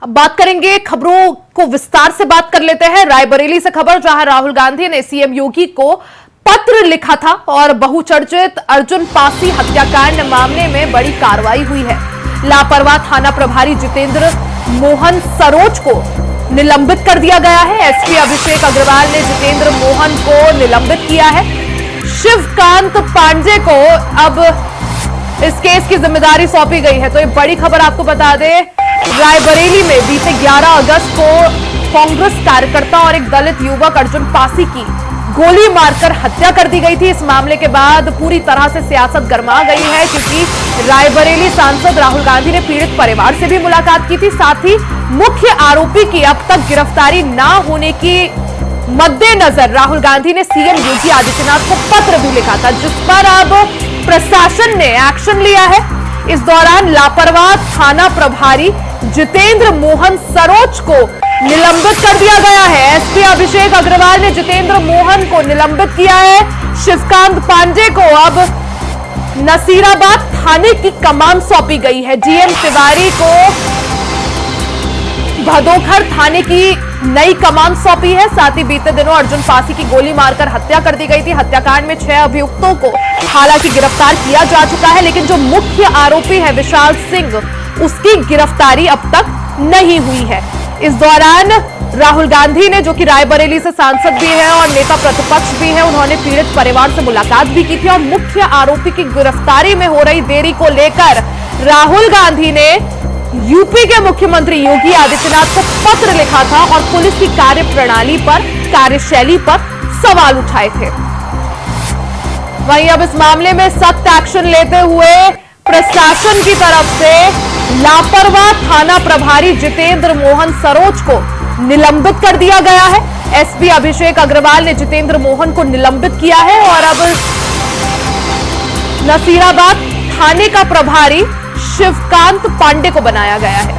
अब बात करेंगे, खबरों को विस्तार से बात कर लेते हैं। रायबरेली से खबर, जहां राहुल गांधी ने सीएम योगी को पत्र लिखा था और बहुचर्चित अर्जुन पासी हत्याकांड मामले में बड़ी कार्रवाई हुई है। लापरवाह थाना प्रभारी जितेंद्र मोहन सरोज को निलंबित कर दिया गया है। एसपी अभिषेक अग्रवाल ने जितेंद्र मोहन को निलंबित किया है। शिवकांत पांडे को अब इस केस की जिम्मेदारी सौंपी गई है। तो ये बड़ी खबर आपको बता दें, रायबरेली में बीते 11 अगस्त को कांग्रेस कार्यकर्ता और एक दलित युवक अर्जुन पासी की गोली मारकर हत्या कर दी गई थी। इस मामले के बाद पूरी तरह से सियासत गर्मा गई है, क्योंकि रायबरेली सांसद राहुल गांधी ने पीड़ित परिवार से भी मुलाकात की थी। साथ ही मुख्य आरोपी की अब तक गिरफ्तारी न होने की मद्देनजर राहुल गांधी ने सीएम योगी आदित्यनाथ को पत्र भी लिखा था, जिस पर अब प्रशासन ने एक्शन लिया है। इस दौरान लापरवाह थाना प्रभारी जितेंद्र मोहन सरोज को निलंबित कर दिया गया है। एसपी अभिषेक अग्रवाल ने जितेंद्र मोहन को निलंबित किया है। शिवकांत पांडे को अब नसीराबाद थाने की कमान सौंपी गई है। जीएम तिवारी को भदोखर थाने की नई कमान सौंपी है। साथ ही बीते दिनों अर्जुन पासी की गोली मारकर हत्या कर दी गई थी। हत्याकांड में 6 अभियुक्तों को हालांकि गिरफ्तार किया जा चुका है, लेकिन जो मुख्य आरोपी है विशाल सिंह, उसकी गिरफ्तारी अब तक नहीं हुई है। इस दौरान राहुल गांधी ने, जो कि रायबरेली से सांसद भी है और नेता प्रतिपक्ष भी है, उन्होंने पीड़ित परिवार से मुलाकात भी की थी और मुख्य आरोपी की गिरफ्तारी में हो रही देरी को लेकर राहुल गांधी ने यूपी के मुख्यमंत्री योगी आदित्यनाथ को पत्र लिखा था और पुलिस की कार्यप्रणाली पर, कार्यशैली पर सवाल उठाए थे। वहीं अब इस मामले में सख्त एक्शन लेते हुए प्रशासन की तरफ से लापरवाह थाना प्रभारी जितेंद्र मोहन सरोज को निलंबित कर दिया गया है। एसपी अभिषेक अग्रवाल ने जितेंद्र मोहन को निलंबित किया है और अब नसीराबाद थाने का प्रभारी शिवकांत पांडे को बनाया गया है।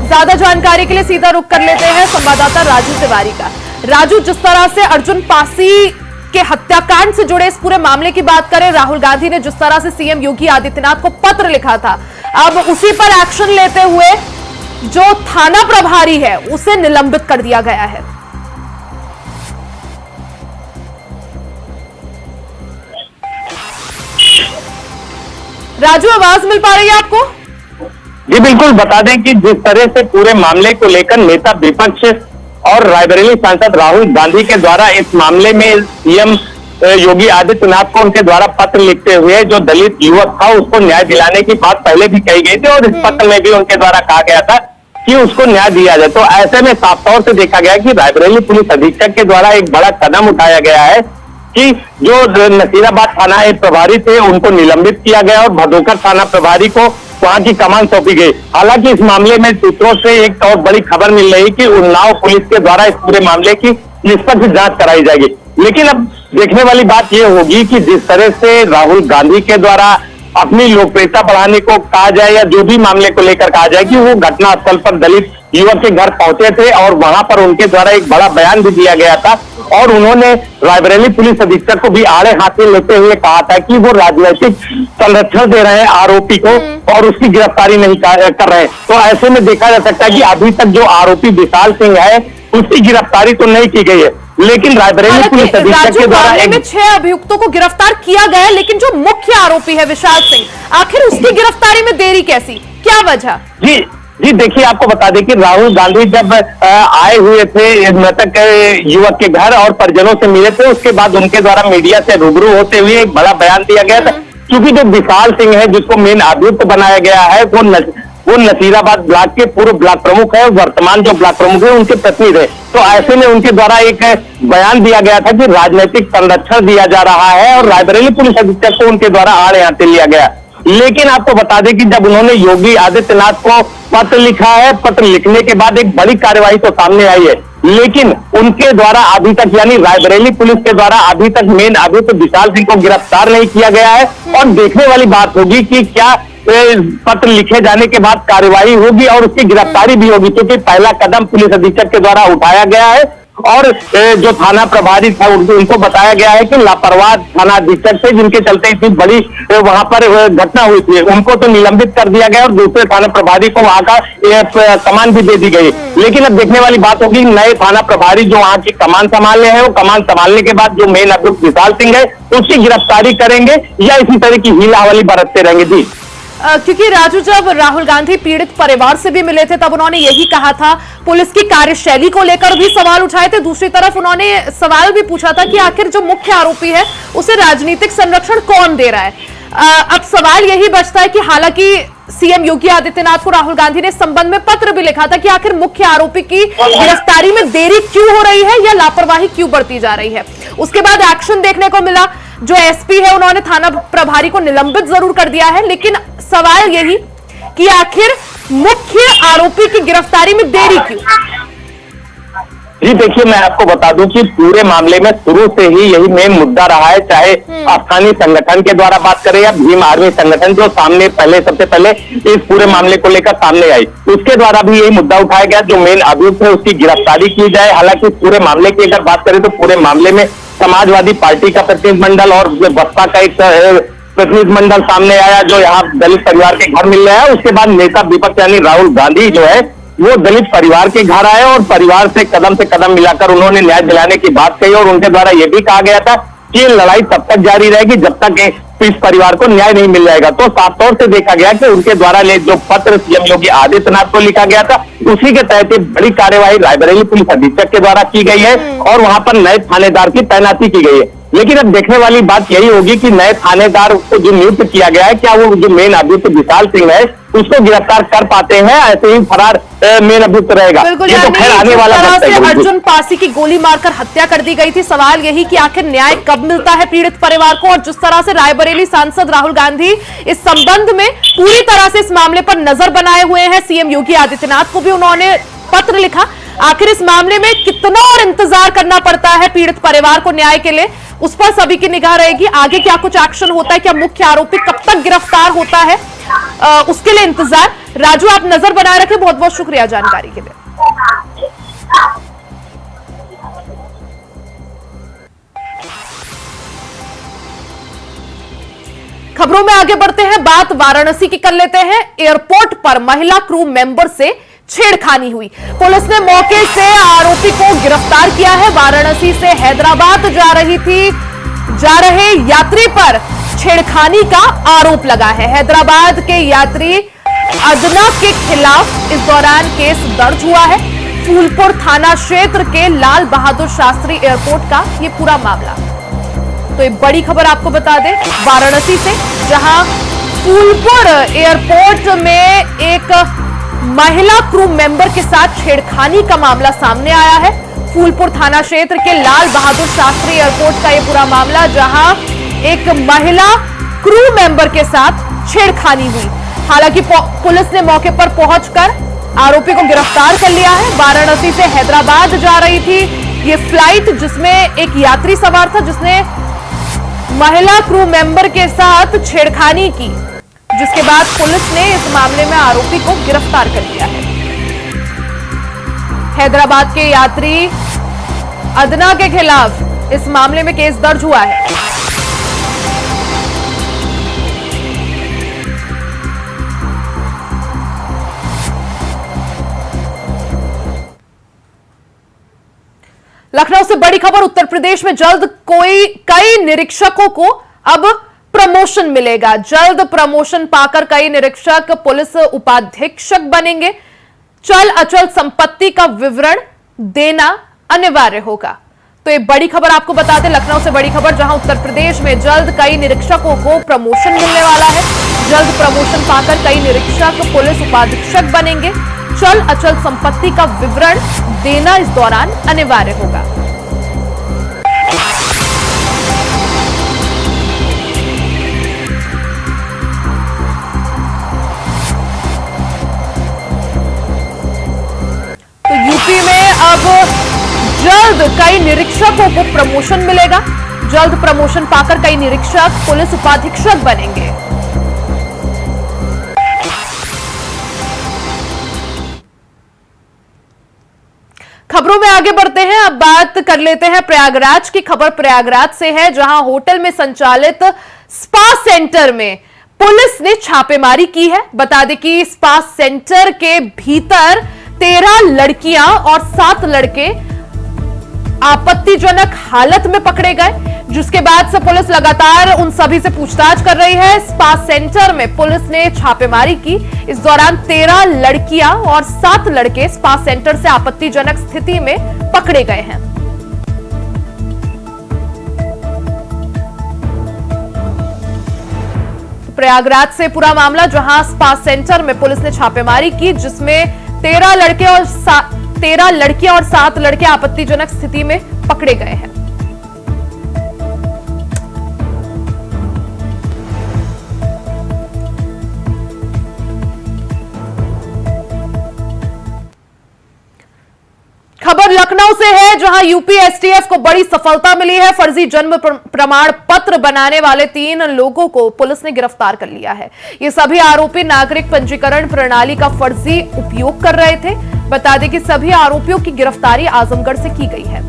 ज्यादा जानकारी के लिए सीधा रुख कर लेते हैं संवाददाता राजू तिवारी का। राजू, जिस तरह से अर्जुन पासी के हत्याकांड से जुड़े इस पूरे मामले की बात करें, राहुल गांधी ने जिस तरह से सीएम योगी आदित्यनाथ को पत्र लिखा था, अब उसी पर एक्शन लेते हुए जो थाना प्रभारी है उसे निलंबित कर दिया गया है। राजू, आवाज मिल पा रही है आपको? जी बिल्कुल, बता दें कि जिस तरह से पूरे मामले को लेकर नेता विपक्ष और रायबरेली सांसद राहुल गांधी के द्वारा इस मामले में सीएम योगी आदित्यनाथ को उनके द्वारा पत्र लिखते हुए जो दलित युवक था उसको न्याय दिलाने की बात पहले भी कही गई थी और इस पत्र में भी उनके द्वारा कहा गया था कि उसको न्याय दिया जाए। तो ऐसे में साफ तौर से देखा गया कि रायबरेली पुलिस अधीक्षक के द्वारा एक बड़ा कदम उठाया गया है कि जो नसीराबाद थाना प्रभारी थे उनको निलंबित किया गया और भदोखर थाना प्रभारी को वहां की कमान सौंपी गई। हालांकि इस मामले में सूत्रों से एक और बड़ी खबर मिल रही कि उन्नाव पुलिस के द्वारा इस पूरे मामले की निष्पक्ष जांच कराई जाएगी। लेकिन अब देखने वाली बात यह होगी कि जिस तरह से राहुल गांधी के द्वारा अपनी लोकप्रियता बढ़ाने को कहा जाए या जो भी मामले को लेकर कहा जाए कि वो घटनास्थल पर दलित युवक के घर पहुंचे थे और वहां पर उनके द्वारा एक बड़ा बयान भी दिया गया था और उन्होंने रायबरेली पुलिस अधीक्षक को भी आड़े हाथ में लेते हुए कहा था कि वो राजनीतिक संरक्षण दे रहे हैं आरोपी को और उसकी गिरफ्तारी नहीं कर रहे हैं। तो ऐसे में देखा जा सकता है कि अभी तक जो आरोपी विशाल सिंह है उसकी गिरफ्तारी तो नहीं की गई है, लेकिन रायबरेली पुलिस अधीक्षक के द्वारा 6 अभियुक्तों को गिरफ्तार किया गया, लेकिन जो मुख्य आरोपी है विशाल सिंह, आखिर उसकी गिरफ्तारी में देरी कैसी, क्या वजह? जी देखिए, आपको बता दें कि राहुल गांधी जब आए हुए थे मृतक युवक के घर और परिजनों से मिले थे, उसके बाद उनके द्वारा मीडिया से रूबरू होते हुए एक बड़ा बयान दिया गया था। क्योंकि जो विशाल सिंह है जिसको मेन अभियुक्त बनाया गया है वो नसीराबाद ब्लॉक के पूर्व ब्लॉक प्रमुख है, वर्तमान जो ब्लॉक प्रमुख है उनके पत्नी थे। तो ऐसे में उनके द्वारा एक बयान दिया गया था कि राजनीतिक संरक्षण दिया जा रहा है और रायबरेली पुलिस अधीक्षक को उनके द्वारा आड़े हाथे लिया गया। लेकिन आपको बता दें कि जब उन्होंने योगी आदित्यनाथ को पत्र लिखा है, पत्र लिखने के बाद एक बड़ी कार्रवाई तो सामने आई है, लेकिन उनके द्वारा अभी तक, यानी रायबरेली पुलिस के द्वारा अभी तक मेन अभियुक्त विशाल सिंह को गिरफ्तार नहीं किया गया है। और देखने वाली बात होगी कि क्या पत्र लिखे जाने के बाद कार्रवाई होगी और उसकी गिरफ्तारी भी होगी, क्योंकि पहला कदम पुलिस अधीक्षक के द्वारा उठाया गया है और जो थाना प्रभारी था उनको बताया गया है कि लापरवाह थाना अधीक्षक थे, जिनके चलते इतनी बड़ी वहां पर घटना हुई थी। उनको तो निलंबित कर दिया गया और दूसरे थाना प्रभारी को वहां का कमान भी दे दी गई। लेकिन अब देखने वाली बात होगी, नए थाना प्रभारी जो वहां की कमान संभाल रहे हैं, वो कमान संभालने के बाद जो मेन अभियुक्त विशाल सिंह है उसकी गिरफ्तारी करेंगे या इसी तरह की हीला हवाली बरतते रहेंगे। जी क्योंकि राजू, जब राहुल गांधी पीड़ित परिवार से भी मिले थे तब उन्होंने यही कहा था, पुलिस की कार्यशैली को लेकर भी सवाल उठाए थे। दूसरी तरफ उन्होंने सवाल भी पूछा था कि आखिर जो मुख्य आरोपी है उसे राजनीतिक संरक्षण कौन दे रहा है। अब सवाल यही बचता है कि हालांकि सीएम योगी आदित्यनाथ को राहुल गांधी ने इस संबंध में पत्र भी लिखा था कि आखिर मुख्य आरोपी की गिरफ्तारी में देरी क्यों हो रही है या लापरवाही क्यों बढ़ती जा रही है। उसके बाद एक्शन देखने को मिला। जो एसपी है उन्होंने थाना प्रभारी को निलंबित जरूर कर दिया है, लेकिन सवाल यही कि आखिर मुख्य आरोपी की गिरफ्तारी में देरी क्यों। जी देखिए, मैं आपको बता दूं कि पूरे मामले में शुरू से ही यही मेन मुद्दा रहा है, चाहे स्थानीय संगठन के द्वारा बात करें या भीम आर्मी संगठन जो सामने सबसे पहले इस पूरे मामले को लेकर सामने आई, उसके द्वारा भी यही मुद्दा उठाया गया, जो मेन अभियुक्त है उसकी गिरफ्तारी की जाए। हालांकि पूरे मामले की अगर बात करें तो पूरे मामले में समाजवादी पार्टी का प्रतिनिधिमंडल और बसपा का एक प्रतिनिधिमंडल सामने आया, जो यहाँ दलित परिवार के घर मिल रहा है। उसके बाद नेता विपक्ष यानी राहुल गांधी जो है वो दलित परिवार के घर आए और परिवार से कदम मिलाकर उन्होंने न्याय दिलाने की बात कही। और उनके द्वारा यह भी कहा गया था कि ये लड़ाई तब तक जारी रहेगी जब तक इस परिवार को न्याय नहीं मिल जाएगा। तो साफ तौर से देखा गया कि उनके द्वारा जो पत्र सीएम योगी आदित्यनाथ को लिखा गया था, उसी के तहत बड़ी कार्यवाही रायबरेली पुलिस अधीक्षक के द्वारा की गई है और वहां पर नए थानेदार की तैनाती की गई है। लेकिन अब देखने वाली बात यही होगी कि नए थानेदार को जो नियुक्त किया गया है, क्या वो जो मेन अभियुक्त विशाल सिंह है उसको गिरफ्तार कर पाते हैं, ऐसे ही फरार मेन अभियुक्त रहेगा। बिल्कुल, ये तो खैर आने वाला वक्त है। अर्जुन पासी की गोली मारकर हत्या कर दी गई थी। सवाल यही कि आखिर न्याय कब मिलता है पीड़ित परिवार को। और जिस तरह से रायबरेली सांसद राहुल गांधी इस संबंध में पूरी तरह से इस मामले पर नजर बनाए हुए हैं, सीएम योगी आदित्यनाथ को भी उन्होंने पत्र लिखा। आखिर इस मामले में कितना और इंतजार करना पड़ता है पीड़ित परिवार को न्याय के लिए, उस पर सभी की निगाह रहेगी। आगे क्या कुछ एक्शन होता है, क्या मुख्य आरोपी कब तक गिरफ्तार होता है, उसके लिए इंतजार। राजू, आप नजर बनाए रखें। बहुत बहुत शुक्रिया जानकारी के लिए। खबरों में आगे बढ़ते हैं, बात वाराणसी की कर लेते हैं। एयरपोर्ट पर महिला क्रू मेंबर से छेड़खानी हुई। पुलिस ने मौके से आरोपी को गिरफ्तार किया है। वाराणसी से हैदराबाद जा रहे यात्री पर छेड़खानी का आरोप लगा है। हैदराबाद के यात्री अदना के खिलाफ इस दौरान केस दर्ज हुआ है। फूलपुर थाना क्षेत्र के लाल बहादुर शास्त्री एयरपोर्ट का ये पूरा मामला। तो एक बड़ी खबर आपको बता दें वाराणसी से, जहां फूलपुर एयरपोर्ट में एक महिला क्रू मेंबर के साथ छेड़खानी का मामला सामने आया है। फूलपुर थाना क्षेत्र के लाल बहादुर शास्त्री एयरपोर्ट का यह पूरा मामला, जहां एक महिला क्रू मेंबर के साथ छेड़खानी हुई। हालांकि पुलिस ने मौके पर पहुंचकर आरोपी को गिरफ्तार कर लिया है। वाराणसी से हैदराबाद जा रही थी ये फ्लाइट, जिसमें एक यात्री सवार था जिसने महिला क्रू मेंबर के साथ छेड़खानी की, जिसके बाद पुलिस ने इस मामले में आरोपी को गिरफ्तार कर लिया है। हैदराबाद के यात्री अदना के खिलाफ इस मामले में केस दर्ज हुआ है। लखनऊ से बड़ी खबर, उत्तर प्रदेश में जल्द कई निरीक्षकों को अब प्रमोशन मिलेगा। जल्द प्रमोशन पाकर कई निरीक्षक पुलिस उपाधीक्षक बनेंगे। चल अचल संपत्ति का विवरण देना अनिवार्य होगा। तो ये बड़ी खबर आपको बता दें, लखनऊ से बड़ी खबर, जहां उत्तर प्रदेश में जल्द कई निरीक्षकों को प्रमोशन मिलने वाला है। जल्द प्रमोशन पाकर कई निरीक्षक पुलिस उपाधीक्षक बनेंगे। चल अचल संपत्ति का विवरण देना इस दौरान अनिवार्य होगा। तो यूपी में अब जल्द कई निरीक्षकों को प्रमोशन मिलेगा। जल्द प्रमोशन पाकर कई निरीक्षक पुलिस उपाधीक्षक बनेंगे। खबरों में आगे बढ़ते हैं। अब बात कर लेते हैं प्रयागराज की। खबर प्रयागराज से है, जहां होटल में संचालित स्पा सेंटर में पुलिस ने छापेमारी की है। बता दें कि स्पा सेंटर के भीतर 13 लड़कियां और 7 लड़के आपत्तिजनक हालत में पकड़े गए, जिसके बाद से पुलिस लगातार उन सभी से पूछताछ कर रही है। स्पा सेंटर में पुलिस ने छापेमारी की। इस दौरान 13 लड़कियां और 7 लड़के स्पा सेंटर से आपत्तिजनक स्थिति में पकड़े गए हैं। प्रयागराज से पूरा मामला, जहां स्पा सेंटर में पुलिस ने छापेमारी की, जिसमें 13 लड़कियां और 7 लड़के आपत्तिजनक स्थिति में पकड़े गए हैं। खबर लखनऊ से है, जहां यूपी एसटीएफ को बड़ी सफलता मिली है। फर्जी जन्म प्रमाण पत्र बनाने वाले 3 लोगों को पुलिस ने गिरफ्तार कर लिया है। ये सभी आरोपी नागरिक पंजीकरण प्रणाली का फर्जी उपयोग कर रहे थे। बता दें कि सभी आरोपियों की गिरफ्तारी आजमगढ़ से की गई है।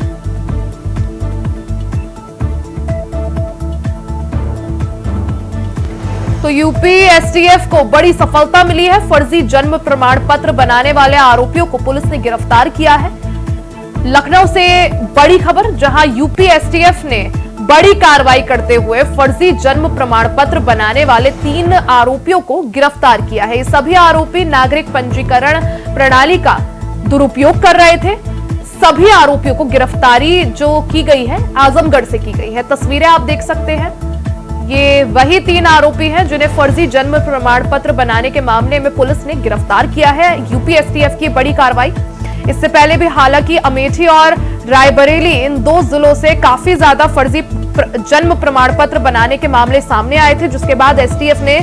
तो यूपी एसटीएफ को बड़ी सफलता मिली है। फर्जी जन्म प्रमाण पत्र बनाने वाले आरोपियों को पुलिस ने गिरफ्तार किया है। लखनऊ से बड़ी खबर, जहां यूपी एसटीएफ ने बड़ी कार्रवाई करते हुए फर्जी जन्म प्रमाण पत्र बनाने वाले 3 आरोपियों को गिरफ्तार किया है। ये सभी आरोपी नागरिक पंजीकरण प्रणाली का दुरुपयोग कर रहे थे। सभी आरोपियों को गिरफ्तारी जो की गई है आजमगढ़ से की गई है। तस्वीरें आप देख सकते हैं, ये वही 3 आरोपी हैं जिन्हें फर्जी जन्म प्रमाण पत्र बनाने के मामले में पुलिस ने गिरफ्तार किया है। यूपी एसटीएफ की बड़ी कार्रवाई। इससे पहले भी हालांकि अमेठी और रायबरेली, इन 2 जिलों से काफी ज्यादा फर्जी जन्म प्रमाण पत्र बनाने के मामले सामने आए थे, जिसके बाद एसटीएफ ने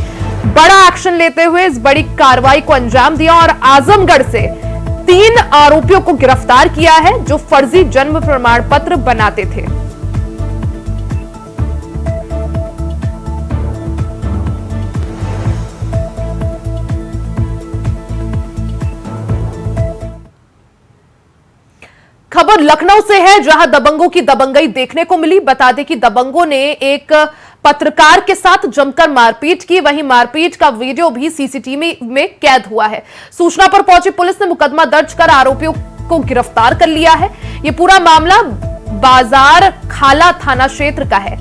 बड़ा एक्शन लेते हुए इस बड़ी कार्रवाई को अंजाम दिया और आजमगढ़ से 3 आरोपियों को गिरफ्तार किया है जो फर्जी जन्म प्रमाण पत्र बनाते थे। खबर लखनऊ से है, जहां दबंगों की दबंगई देखने को मिली। बता दें कि दबंगों ने एक पत्रकार के साथ जमकर मारपीट की। वहीं मारपीट का वीडियो भी सीसीटीवी में कैद हुआ है। सूचना पर पहुंची पुलिस ने मुकदमा दर्ज कर आरोपियों को गिरफ्तार कर लिया है। यह पूरा मामला बाजार खाला थाना क्षेत्र का है।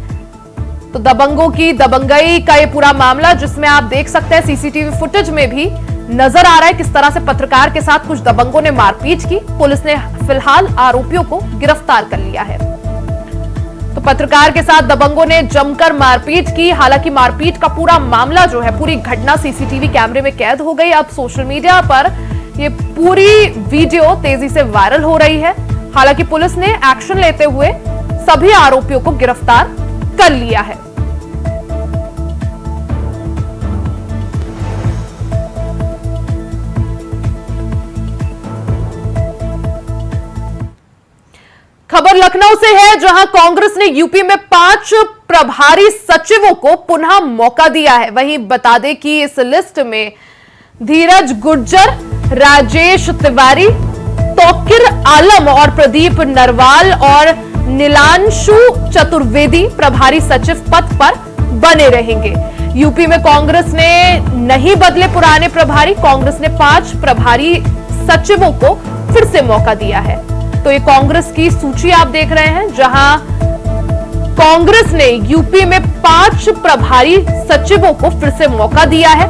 तो दबंगों की दबंगई का यह पूरा मामला, जिसमें आप देख सकते हैं सीसीटीवी फुटेज में भी नजर आ रहा है किस तरह से पत्रकार के साथ कुछ दबंगों ने मारपीट की। पुलिस ने फिलहाल आरोपियों को गिरफ्तार कर लिया है। तो पत्रकार के साथ दबंगों ने जमकर मारपीट की। हालांकि मारपीट का पूरा मामला जो है, पूरी घटना सीसीटीवी कैमरे में कैद हो गई। अब सोशल मीडिया पर यह पूरी वीडियो तेजी से वायरल हो रही है। हालांकि पुलिस ने एक्शन लेते हुए सभी आरोपियों को गिरफ्तार कर लिया है। खबर लखनऊ से है, जहां कांग्रेस ने यूपी में 5 प्रभारी सचिवों को पुनः मौका दिया है। वहीं बता दें कि इस लिस्ट में धीरज गुर्जर, राजेश तिवारी, तौकीर आलम और प्रदीप नरवाल और नीलांशु चतुर्वेदी प्रभारी सचिव पद पर बने रहेंगे। यूपी में कांग्रेस ने नहीं बदले पुराने प्रभारी। कांग्रेस ने 5 प्रभारी सचिवों को फिर से मौका दिया है। तो ये कांग्रेस की सूची आप देख रहे हैं, जहां कांग्रेस ने यूपी में 5 प्रभारी सचिवों को फिर से मौका दिया है।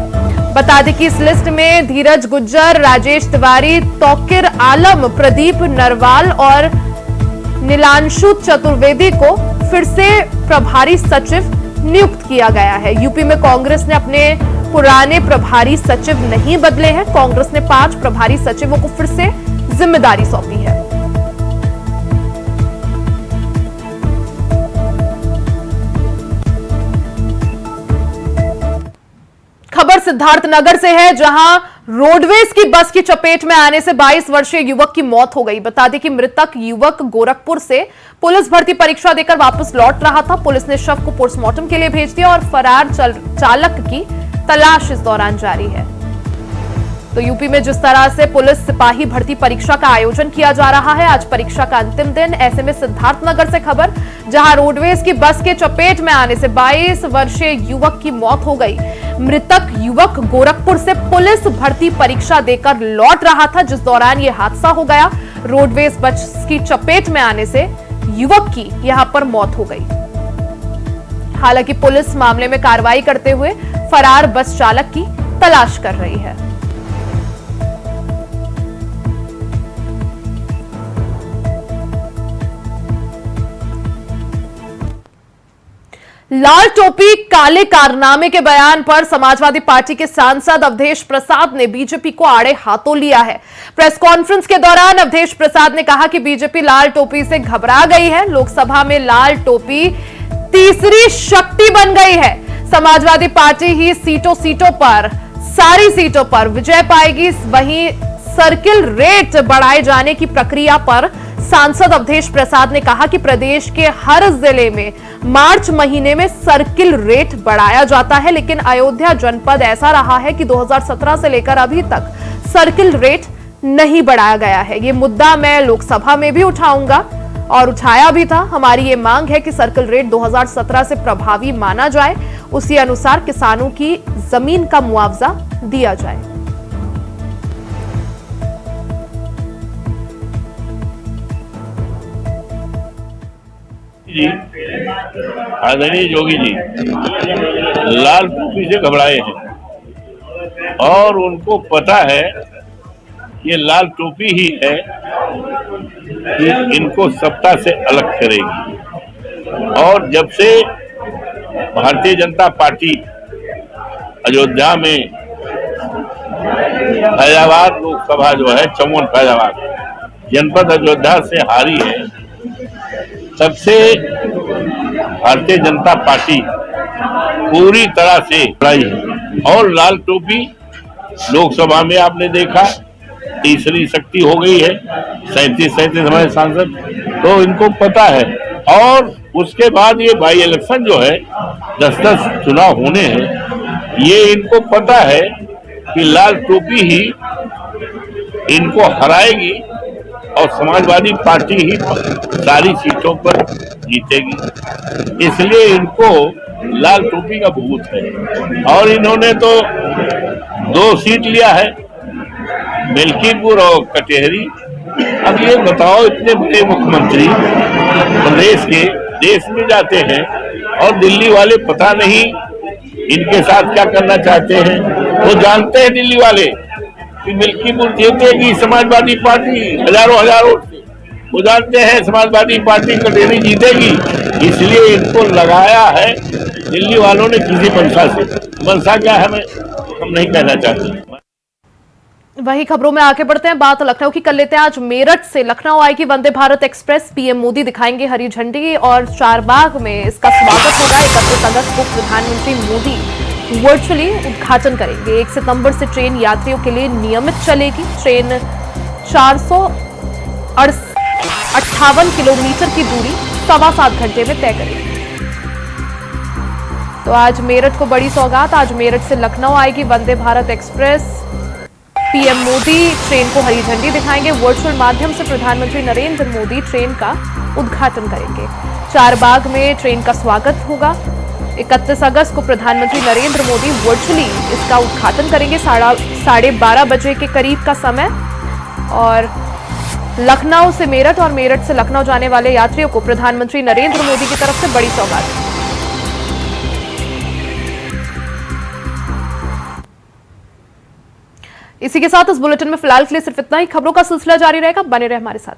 बता दें कि इस लिस्ट में धीरज गुज्जर, राजेश तिवारी, तौकीर आलम, प्रदीप नरवाल और नीलांशु चतुर्वेदी को फिर से प्रभारी सचिव नियुक्त किया गया है। यूपी में कांग्रेस ने अपने पुराने प्रभारी सचिव नहीं बदले हैं। कांग्रेस ने 5 प्रभारी सचिवों को फिर से जिम्मेदारी सौंपी है। खबर सिद्धार्थनगर से है, जहां रोडवेज की बस की चपेट में आने से 22 वर्षीय युवक की मौत हो गई। बता दें कि मृतक युवक गोरखपुर से पुलिस भर्ती परीक्षा देकर वापस लौट रहा था। पुलिस ने शव को पोस्टमार्टम के लिए भेज दिया और फरार चालक की तलाश इस दौरान जारी है। तो यूपी में जिस तरह से पुलिस सिपाही भर्ती परीक्षा का आयोजन किया जा रहा है, आज परीक्षा का अंतिम दिन। ऐसे में सिद्धार्थनगर से खबर, जहां रोडवेज की बस के चपेट में आने से 22 वर्षीय युवक की मौत हो गई। मृतक युवक गोरखपुर से पुलिस भर्ती परीक्षा देकर लौट रहा था, जिस दौरान यह हादसा हो गया। रोडवेज बस की चपेट में आने से युवक की यहां पर मौत हो गई। हालांकि पुलिस मामले में कार्रवाई करते हुए फरार बस चालक की तलाश कर रही है। लाल टोपी काले कारनामे के बयान पर समाजवादी पार्टी के सांसद अवधेश प्रसाद ने बीजेपी को आड़े हाथों लिया है। प्रेस कॉन्फ्रेंस के दौरान अवधेश प्रसाद ने कहा कि बीजेपी लाल टोपी से घबरा गई है। लोकसभा में लाल टोपी तीसरी शक्ति बन गई है। समाजवादी पार्टी ही सारी सीटों पर विजय पाएगी। वहीं सर्किल रेट बढ़ाए जाने की प्रक्रिया पर सांसद अवधेश प्रसाद ने कहा कि प्रदेश के हर जिले में मार्च महीने में सर्किल रेट बढ़ाया जाता है, लेकिन अयोध्या जनपद ऐसा रहा है कि 2017 से लेकर अभी तक सर्किल रेट नहीं बढ़ाया गया है। ये मुद्दा मैं लोकसभा में भी उठाऊंगा और उठाया भी था। हमारी ये मांग है कि सर्किल रेट 2017 से प्रभावी माना जाए, उसी अनुसार किसानों की जमीन का मुआवजा दिया जाए। जी, आदरणीय योगी जी लाल टोपी से घबराए हैं और उनको पता है ये लाल टोपी ही है कि इनको सत्ता से अलग करेगी। और जब से भारतीय जनता पार्टी अयोध्या में फैजाबाद लोकसभा जो है, चौवन फैजाबाद जनपद अयोध्या से हारी है, तब से भारतीय जनता पार्टी पूरी तरह से लड़ी है। और लाल टोपी लोकसभा में आपने देखा तीसरी शक्ति हो गई है, 37 हमारे सांसद, तो इनको पता है। और उसके बाद ये बाई इलेक्शन जो है 10 चुनाव होने हैं, ये इनको पता है कि लाल टोपी ही इनको हराएगी और समाजवादी पार्टी ही सारी सीटों पर जीतेगी। इसलिए इनको लाल टोपी का भूत है। और इन्होंने तो 2 सीट लिया है, मिल्कीपुर और कटेहरी। अब ये बताओ, इतने बड़े मुख्यमंत्री प्रदेश के देश में जाते हैं और दिल्ली वाले पता नहीं इनके साथ क्या करना चाहते हैं। वो जानते हैं दिल्ली वाले कि मिल्कीपुर जीतेगी समाजवादी पार्टी हजारों से। वो जानते हैं समाजवादी पार्टी कटेहरी जीतेगी, इसलिए इनको लगाया है दिल्ली वालों ने किसी मंशा से। मंशा क्या है हम नहीं कहना चाहते। वही खबरों में आगे बढ़ते हैं, बात लखनऊ की कर लेते हैं। आज मेरठ से लखनऊ आएगी वंदे भारत एक्सप्रेस। पीएम मोदी दिखाएंगे हरी झंडी और चारबाग में इसका स्वागत होगा। 31 अगस्त को प्रधानमंत्री मोदी वर्चुअली उद्घाटन करेंगे। 1 सितंबर से ट्रेन यात्रियों के लिए नियमित चलेगी। ट्रेन 458 किलोमीटर की दूरी 7.25 घंटे में तय करेगी। तो आज मेरठ को बड़ी सौगात। आज मेरठ से लखनऊ आएगी Vande Bharat express. PM Modi train को हरी झंडी दिखाएंगे। वर्चुअल माध्यम से प्रधानमंत्री नरेंद्र मोदी ट्रेन का उद्घाटन करेंगे। चारबाग में ट्रेन का स्वागत होगा। 31 अगस्त को प्रधानमंत्री नरेंद्र मोदी वर्चुअली इसका उद्घाटन करेंगे। 12:30 बजे के करीब का समय। और लखनऊ से मेरठ और मेरठ से लखनऊ जाने वाले यात्रियों को प्रधानमंत्री नरेंद्र मोदी की तरफ से बड़ी सौगात। इसी के साथ इस बुलेटिन में फिलहाल के लिए सिर्फ इतना ही। खबरों का सिलसिला जारी रहेगा, बने रहे हमारे साथ।